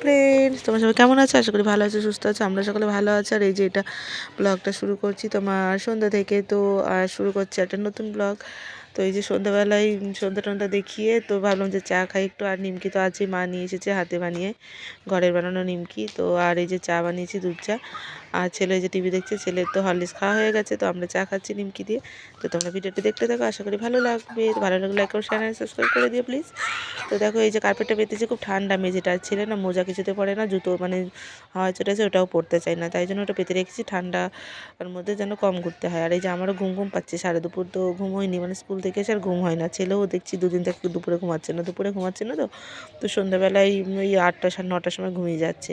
Friends, তোমরা সবাই কেমন আছো? আশা করি ভালো আছো, সুস্থ আছো। আমরা সকলে ভালো আছি। আর এই যে এটা ব্লগটা শুরু করছি তোমার সন্ধ্যা থেকে, তো শুরু করছি একটা নতুন ব্লগ। তো এই যে সন্ধ্যাবেলায় সন্ধ্যা টন্ধ্যা দেখিয়ে তো ভাবলাম যে চা খাই একটু। আর নিমকি তো আছেই, মা নিয়ে এসেছে হাতে বানিয়ে, ঘরের বানানো নিমকি। তো আর এই যে চা বানিয়েছি, দুধ চা। আর ছেলে যে টিভি দেখছে, ছেলের তো হরলিক্স খাওয়া হয়ে গেছে, তো আমরা চা খাচ্ছি নিমকি দিয়ে। তো তোমরা ভিডিওটি দেখতে থাকো, আশা করি ভালো লাগবে। তো ভালো লাগলে লাইক করো, শেয়ার আর সাবস্ক্রাইব করে দিও প্লিজ। তো দেখো এই যে কার্পেটটা পেতেছি, খুব ঠান্ডা। মেঝেটা ছেলে না মোজা কিছুতে পড়ে না, জুতো মানে হাওয়া চটেছে ওটাও পড়তে চায় না, তাই জন্য ওটা পেতে রেখেছি। ঠান্ডার মধ্যে যেন কম ঘুরতে হয়। আর এই যে আমারও ঘুম ঘুম পাচ্ছে, সাড়ে দুপুর তো ঘুম হয়নি, মানে স্কুল থেকে এসে আর ঘুম হয় না। ছেলেও দেখছি দুদিন থেকে দুপুরে ঘুমাচ্ছে না, তো তো সন্ধ্যাবেলায় ওই 8টা সাড়ে 9টার সময় ঘুমিয়ে যাচ্ছে।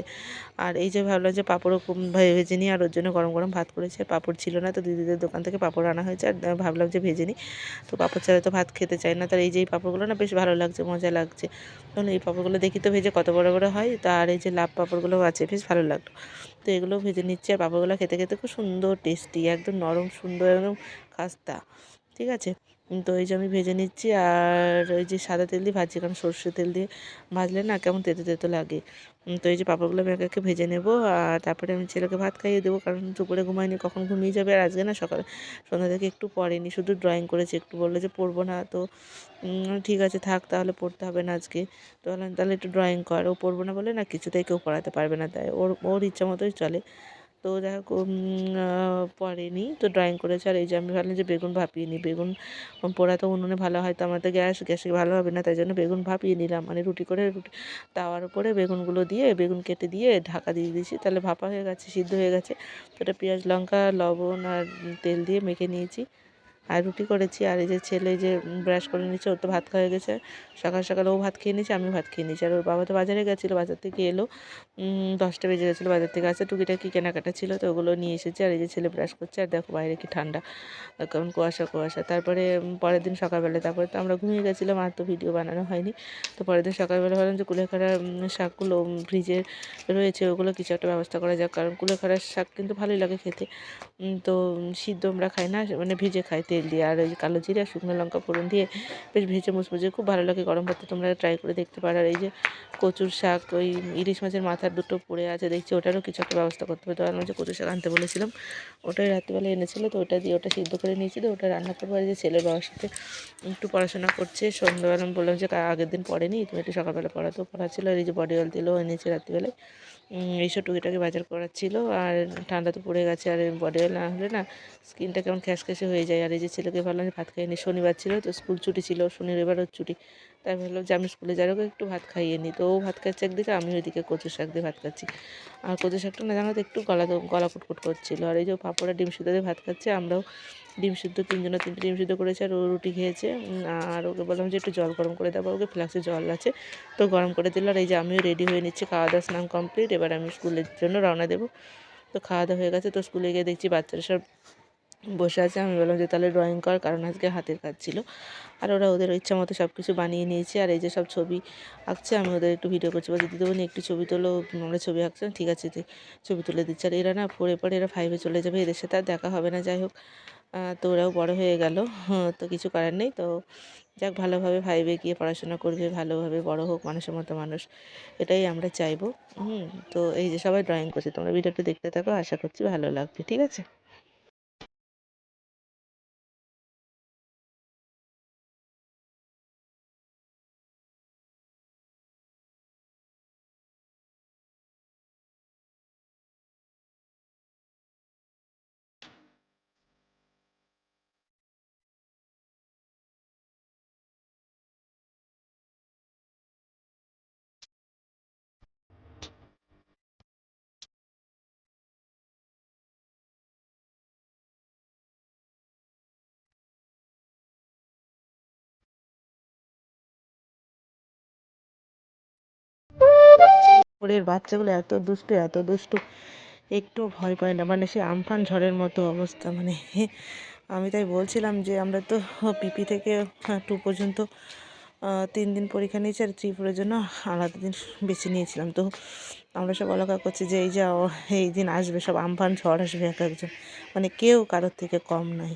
আর এই যে ভাবলাম যে পাঁপড়ও ভেজে নিই, আর ওর জন্য গরম গরম ভাত করেছে। পাঁপড় ছিল না, তো দিদিদের দোকান থেকে পাঁপড় আনা হয়েছে, আর ভাবলাম যে ভেজে নিই। তো পাঁপড় ছাড়া তো ভাত খেতে চায় না। তার এই যে এই পাঁপড়গুলো না বেশ ভালো লাগছে, মজা লাগছে। তখন এই পাঁপড়গুলো দেখি তো ভেজে কত বড় বড় হয়। তার এই যে লাভ পাঁপড়গুলোও আছে, বেশ ভালো লাগলো। তো এগুলো ভেজে নিচ্ছি। আর পাঁপড়গুলো খেতে খেতে খুব সুন্দর টেস্টি, একদম নরম সুন্দর, একদম খাস্তা। ঠিক আছে। তো এই যে আমি ভেজে নিচ্ছি। আর ওই যে সাদা তেল দিয়ে ভাজছি, কারণ সর্ষে তেল দিয়ে ভাজলে না কেমন তেতো তেতো লাগে। তো এই যে পাঁপড়গুলো আমি একে একে ভেজে নেব। আর তারপরে আমি ছেলেকে ভাত খাইয়ে দেবো, কারণ দুপুরে ঘুমায়নি, কখন ঘুমিয়ে যাবে। আর আজকে না সকালে সন্ধ্যা থেকে একটু পড়েনি, শুধু ড্রয়িং করেছে। একটু বললো যে পড়বো না, তো ঠিক আছে থাক, তাহলে পড়তে হবে না আজকে। তো বললাম তাহলে একটু ড্রয়িং কর। ও পড়বো না বলে না কিছুতেই কেউ পড়াতে পারবে না, তাই ওর ওর ইচ্ছা মতোই চলে। তো যাই হোক পড়েনি, তো ড্রয়িং করেছে। আর এই যে আমি ভাবলাম যে বেগুন ভাপিয়ে নিই। বেগুন পোড়া তো উনুনে ভালো হয়, তো আমাদের গ্যাসে ভালো হবে না, তাই জন্য বেগুন ভাপিয়ে নিলাম। মানে রুটি করে তাওয়ার উপরে বেগুনগুলো দিয়ে, বেগুন কেটে দিয়ে ঢাকা দিয়ে দিয়েছি, তাহলে ভাপা হয়ে গেছে, সিদ্ধ হয়ে গেছে। তো এটা পেঁয়াজ লঙ্কা লবণ আর তেল দিয়ে মেখে নিয়েছি, আর রুটি করেছি। আর এই যে ছেলে যে ব্রাশ করে নিচ্ছে, ওর তো ভাত খাওয়া গেছে। সকাল সকাল ও ভাত খেয়ে নিয়েছে, আমি ভাত খেয়ে নিয়েছি। আর ওর বাবা তো বাজারে গেছিলো, বাজার থেকে এলো 10টা বেজে গেছিলো। বাজার থেকে আসে টুকিটাকি কেনাকাটা ছিল, তো ওগুলো নিয়ে এসেছে। আর এই যে ছেলে ব্রাশ করছে। আর দেখো বাইরে কি ঠান্ডা, কেমন কুয়াশা কুয়াশা। তারপরে পরের দিন সকালবেলায়, তারপরে তো আমরা ঘুমিয়ে গেছিলাম, আর তো ভিডিও বানানো হয়নি। তো পরের দিন সকালবেলা ভাবলাম যে কুলেখাড়ার শাকগুলো ফ্রিজে রয়েছে, ওগুলো কিছু একটা ব্যবস্থা করা যাক, কারণ কুলেখাড়ার শাক কিন্তু ভালোই লাগে খেতে। তো সিদ্ধ আমরা খাই না, মানে ভেজে খাই তেল দিয়ে। আর ওই কালো জিরে আর শুকনো লঙ্কা ফোড়ন দিয়ে বেশ ভেজে মুচমুচে খুব ভালো লাগে গরম ভাতে, তোমরা ট্রাই করে দেখতে পারো। আর এই যে কচুর শাক, ওই ইলিশ মাছের মাথার দুটো পড়ে আছে দেখছি, ওটারও কিছু একটা ব্যবস্থা করতে হবে। তো আমি যে কচুর শাক আনতে বলেছিলাম, ওটাই রাত্রিবেলা এনেছিলো, তো ওটা দিয়ে ওটা সিদ্ধ করে নিয়েছি, তো ওটা রান্না করবো। আর যে ছেলের বাবার সাথে একটু পড়াশোনা করছে। সন্ধ্যাবেলা আমি বললাম যে আগের দিন পড়েনি, তুমি একটু সকালবেলা পড়াতেও পড়াচ্ছিলো। আর এই যে বডি অয়েল তেলও এনেছে রাত্রিবেলায়, এইসব টুকিটাকি বাজার করার ছিল। আর ঠান্ডা তো পড়ে গেছে, আর বডি অয়েল না হলে না স্কিনটা কেমন খ্যাসখ্যাসে হয়ে যায়। আর এই যে ছেলেকে ভাবলাম যে ভাত খাইয়ে শনিবার ছিল, তো স্কুল ছুটি ছিল, শনি রবিবারও ছুটি, তাই ভাবলাম যে আমি স্কুলে যাওয়ার আগে একটু ভাত খাইয়ে নিই। তো ও ভাত খাচ্ছে একদিকে, আমি ওইদিকে কচু শাক দিয়ে ভাত খাচ্ছি। আর কচু শাকটা না জানো তো একটু গলা কুটকুট করছিলো। আর এই যে পাঁপড় আর ডিম সিদ্ধ দিয়ে ভাত খাচ্ছে, আমরাও ডিম সিদ্ধ, তিনজনে 3টে ডিম সিদ্ধ করেছে। আর ও রুটি খেয়েছে। আর ওকে বললাম যে একটু জল গরম করে দেবো, ওকে ফ্লাক্সে জল আছে, তো গরম করে দিল। আর এই যে আমিও রেডি হয়ে নিচ্ছি, খাওয়া দাওয়া স্নান কমপ্লিট, এবার আমি স্কুলের জন্য রওনা দেবো। তো খাওয়া দাওয়া হয়ে গেছে, তো স্কুলে গিয়ে দেখছি বাচ্চারা সব বসে আছে। আমি বললাম যে তাহলে ড্রয়িং কর, কারণ আজকে হাতের কাজ ছিল। আর ওরা ওদের ইচ্ছা মতো সব কিছু বানিয়ে নিয়েছে। আর এই যে সব ছবি আঁকছে, আমি ওদের একটু ভিডিও করছি, বলছি দিদিমণি একটু ছবি তোলো, আমরা ছবি আঁকছি। ঠিক আছে, ছবি তুলে দিচ্ছে। আর এরা না পড়ে পড়ে এরা 5-এ চলে যাবে, এদের সাথে আর দেখা হবে না। যাই হোক, তো ওরাও বড় হয়ে গেল, তো কিছু করার নেই। তো যাক, ভালোভাবে 5-এ গিয়ে পড়াশোনা করবে, ভালোভাবে বড় হোক, মানুষের মতো মানুষ, এটাই আমরা চাইবো। তো এই যে সবাই ড্রয়িং করছে, তোমরা ভিডিওটা দেখতে থাকো, আশা করছি ভালো লাগবে। ঠিক আছে। ওদের বাচ্চাগুলো এত দুষ্টু, এত দুষ্টু, একটু ভয় পায় না, মানে সে আমফান ঝড়ের মতো অবস্থা। মানে আমি তাই বলছিলাম যে আমরা তো পিপি থেকে 2 পর্যন্ত 3 দিন পরীক্ষা নিয়েছি, আর 3-4-এর জন্য আলাদা দিন বেছে নিয়েছিলাম। তো আমরা সব অলাকা করছি যে এই যা এই দিন আসবে, সব আমফান ঝড় আসবে এক একজন, মানে কেউ কারোর থেকে কম নয়।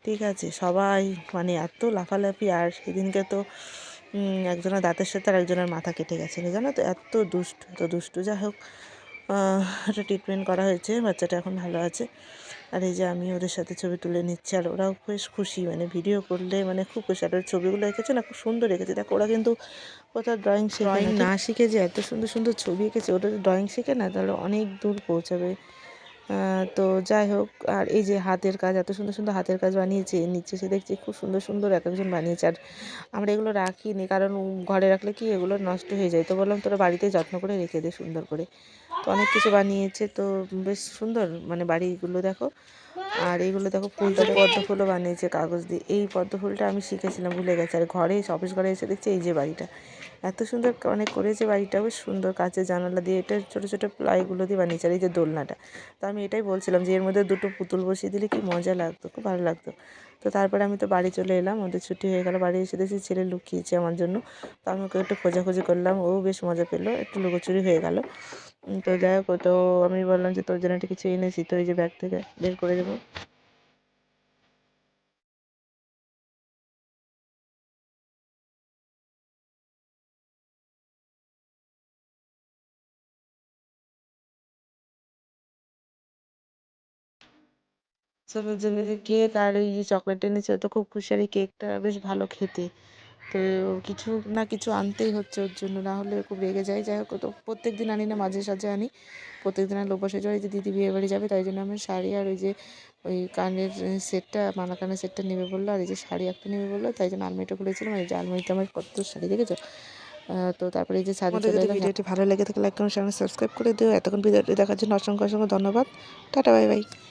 ঠিক আছে, সবাই মানে এত লাফালাফি। আর সেদিনকে তো একজনের দাঁতের সাথে আর একজনের মাথা কেটে গেছিলো জানো তো, এত দুষ্টু এত দুষ্টু। যাই হোক, একটা ট্রিটমেন্ট করা হয়েছে, বাচ্চাটা এখন ভালো আছে। আর এই যে আমি ওদের সাথে ছবি তুলে নিচ্ছি, আর ওরাও বেশ খুশি, মানে ভিডিও করলে মানে খুব খুশি। আর ওর ছবিগুলো এঁকেছে না, খুব সুন্দর এঁকেছে। দেখো ওরা কিন্তু কোথাও ড্রয়িং শেখে না শিখে যে এত সুন্দর সুন্দর ছবি এঁকেছে, ওটা ড্রয়িং শেখে না তাহলে অনেক দূর পৌঁছাবে। তো যাই হোক, আর এই যে হাতের কাজ, এত সুন্দর সুন্দর হাতের কাজ বানিয়েছে। নিচে সে দেখছি খুব সুন্দর সুন্দর এক একজন বানিয়েছে। আর আমরা এগুলো রাখিনি, কারণ ঘরে রাখলে কি এগুলো নষ্ট হয়ে যায়, তো বললাম তোরা বাড়িতেই যত্ন করে রেখে দে সুন্দর করে। তো অনেক কিছু বানিয়েছে, তো বেশ সুন্দর মানে বাড়িগুলো দেখো। আর এইগুলো দেখো, ফুলটা পদ্ম ফুলও বানিয়েছে কাগজ দিয়ে। এই পদ্ম ফুলটা আমি শিখেছিলাম, ভুলে গেছি। আর ঘরে অফিস ঘরে এসে দেখছি এই যে বাড়িটা এত সুন্দর মানে করেছে, বাড়িটা বেশ সুন্দর। কাঁচের জানালা দিয়ে, এটা ছোটো ছোটো প্লাইগুলো দিয়ে বানিয়েছে। আর এই যে দোলনাটা, তো আমি এটাই বলছিলাম যে এর মধ্যে দুটো পুতুল বসিয়ে দিলে কি মজা লাগতো, খুব ভালো লাগতো। তো তারপরে আমি তো বাড়ি চলে এলাম, ওদের ছুটি হয়ে গেল। বাড়ি এসে দেখছি ছেলে লুকিয়েছে আমার জন্য, তো আমি ওকে একটু খোঁজাখুঁজি করলাম, ও বেশ মজা পেলো, একটু লুকোচুরি হয়ে গেল। তো যাই হোক, তো আমি বললাম যে তোর জন্য একটা কিছু এনেছি, তো এই যে ব্যাগ থেকে বের করে দেবো। যে কেক আর এই যে চকলেট এনেছে, ও তো খুব খুশি। আর এই কেকটা বেশ ভালো খেতে। তো কিছু না কিছু আনতেই হচ্ছে ওর জন্য, না হলে খুব রেগে যায়। যাই হোক, তো প্রত্যেক দিন আনি না, মাঝে সাঝে আনি। প্রত্যেক দিন আর অভ্যাস হয়ে যায়। এই যে দিদি বিয়ে বাড়ি যাবে, তাই জন্য আমার শাড়ি আর ওই যে ওই কানের সেটটা, মালা কানের সেটটা নেবে বললো, আর এই যে শাড়ি একটা নেবে বললো, তাই জন্য আলমারিটা খুলেছিলাম। আর এই যে আলমারিতে আমার কত শাড়ি দেখেছো। তো তারপরে এই যে ছাদে চলে এলাম। ভিডিওটি ভালো লেগে থাকলে লাইক করুন, সাবস্ক্রাইব করে দিও। এতক্ষণ ভিডিওটি দেখার জন্য অসংখ্য অসংখ্য ধন্যবাদ। Tata, bye bye.